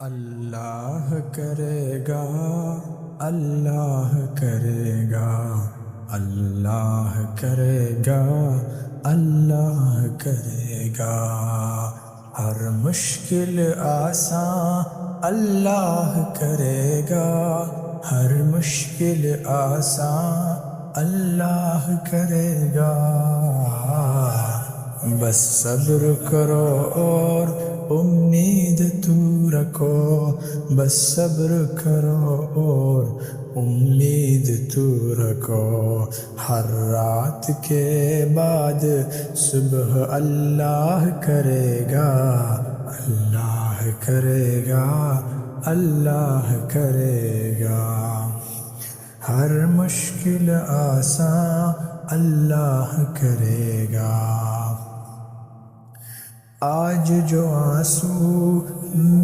اللہ کرے گا، اللہ کرے گا، اللہ کرے گا، اللہ کرے گا، ہر مشکل آسان اللہ کرے گا، ہر مشکل آسان اللہ کرے گا، بس صبر کرو اور امید تو رکھو، بس صبر کرو اور امید تو رکھو، ہر رات کے بعد صبح اللہ کرے گا، اللہ کرے گا، اللہ کرے گا، ہر مشکل آسان اللہ کرے گا، آج جو آنسو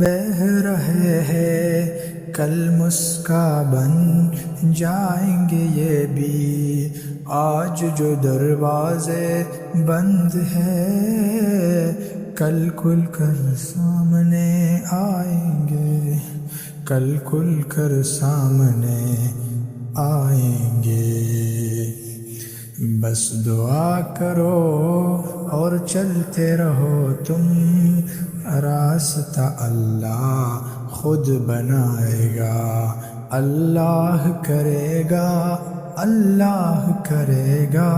بہہ رہے ہیں کل مسکا بن جائیں گے یہ بھی، آج جو دروازے بند ہیں کل کھل کر سامنے آئیں گے، کل کھل کر سامنے آئیں گے، بس دعا کرو اور چلتے رہو تم، راستہ اللہ خود بنائے گا، اللہ کرے گا، اللہ کرے گا،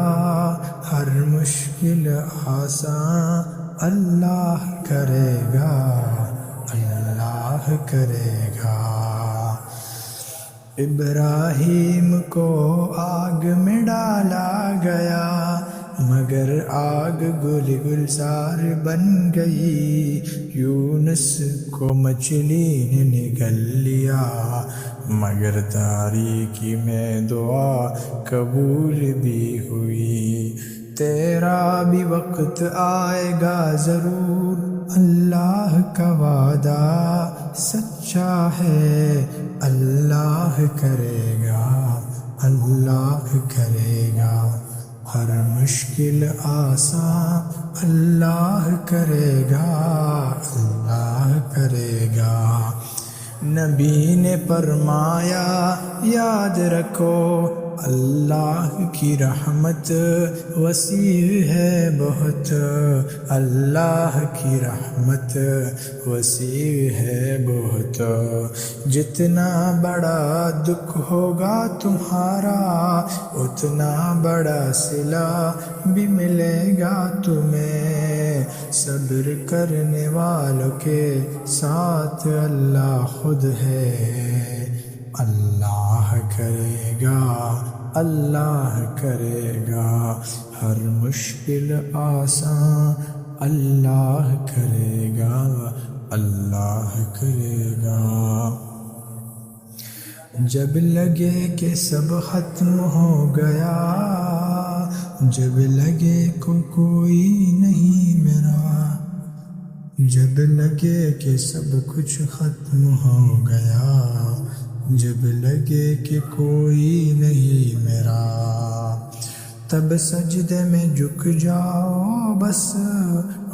ہر مشکل آسان اللہ کرے گا، اللہ کرے گا، ابراہیم کو آگ میں ڈالا گیا مگر آگ گل گلزار بن گئی، یونس کو مچھلی نے نگل لیا مگر تاریکی میں دعا قبول بھی ہوئی، تیرا بھی وقت آئے گا ضرور، اللہ کا وعدہ سچا ہے، اللہ کرے گا، اللہ کرے گا، ہر مشکل آسان اللہ کرے گا، اللہ کرے گا، نبی نے فرمایا یاد رکھو اللہ کی رحمت وسیع ہے بہت، اللہ کی رحمت وسیع ہے بہت، جتنا بڑا دکھ ہوگا تمہارا اتنا بڑا صلہ بھی ملے گا تمہیں، صبر کرنے والوں کے ساتھ اللہ خود ہے، اللہ کرے گا، اللہ کرے گا، ہر مشکل آسان اللہ کرے گا، اللہ کرے گا، جب لگے کہ سب ختم ہو گیا، جب لگے کوئی نہیں میرا، جب لگے کہ سب کچھ ختم ہو گیا، جب لگے کہ کوئی نہیں میرا، تب سجدے میں جھک جاؤ بس،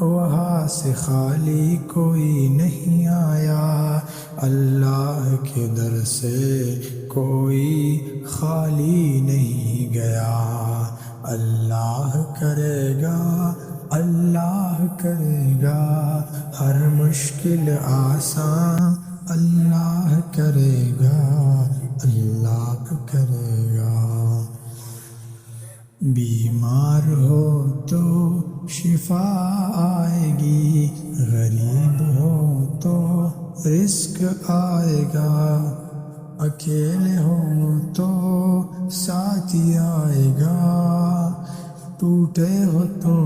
وہاں سے خالی کوئی نہیں آیا، اللہ کے در سے کوئی خالی نہیں گیا، اللہ کرے گا، اللہ کرے گا، ہر مشکل آسان اللہ کرے گا، اللہ کرے گا، بیمار ہو تو شفا آئے گی، غریب ہو تو رزق آئے گا، اکیلے ہو تو ساتھی آئے گا، ٹوٹے ہو تو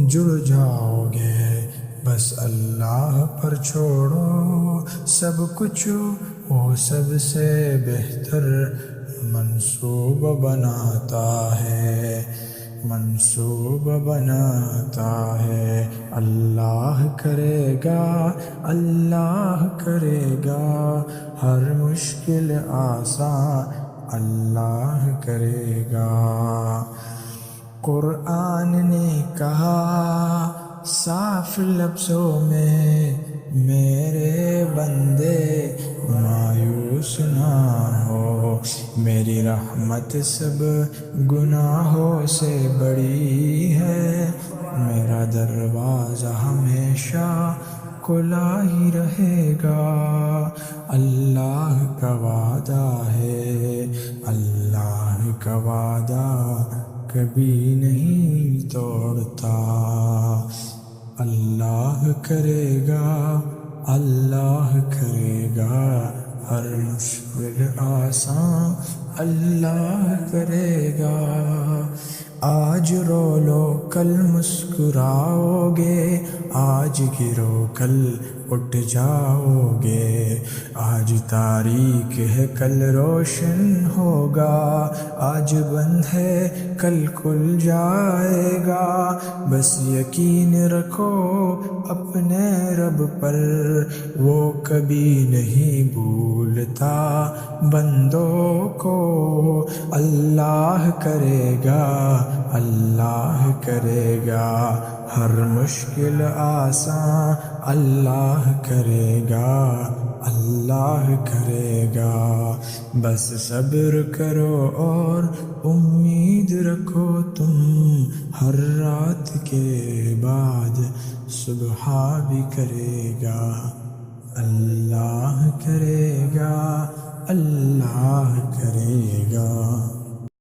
جڑ جاؤ گے، بس اللہ پر چھوڑو سب کچھ، وہ سب سے بہتر منصوبہ بناتا ہے، منصوبہ بناتا ہے، اللہ کرے گا، اللہ کرے گا، ہر مشکل آسان اللہ کرے گا، قرآن نے کہا صاف لفظوں میں میرے بندے مایوس نہ ہو، میری رحمت سب گناہوں سے بڑی ہے، میرا دروازہ ہمیشہ کھلا ہی رہے گا۔ اللہ کا وعدہ ہے، اللہ کا وعدہ کبھی نہیں توڑتا، اللہ کرے گا، اللہ کرے گا، ہر مشکل آسان اللہ کرے گا۔ آج رو لو کل مسکراؤ گے، آج گرو کل اٹھ جاؤ گے، آج تاریک ہے کل روشن ہوگا، آج بند ہے کل کھل جائے گا، بس یقین رکھو اپنے رب پر، وہ کبھی نہیں بھولتا بندوں کو۔ اللہ کرے گا، اللہ کرے گا، ہر مشکل آسان اللہ کرے گا، اللہ کرے گا، بس صبر کرو اور امید رکھو تم، ہر رات کے بعد صبح بھی کرے گا، اللہ کرے گا، اللہ کرے گا۔